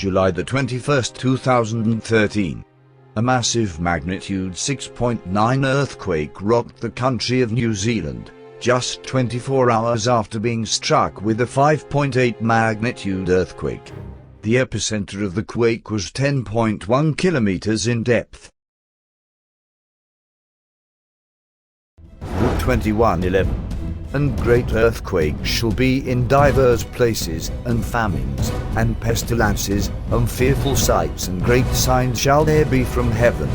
July the 21st, 2013. A massive magnitude 6.9 earthquake rocked the country of New Zealand, just 24 hours after being struck with a 5.8 magnitude earthquake. The epicenter of the quake was 10.1 kilometers in depth. Route 2111. And great earthquakes shall be in divers places, and famines, and pestilences, and fearful sights and great signs shall there be from heaven.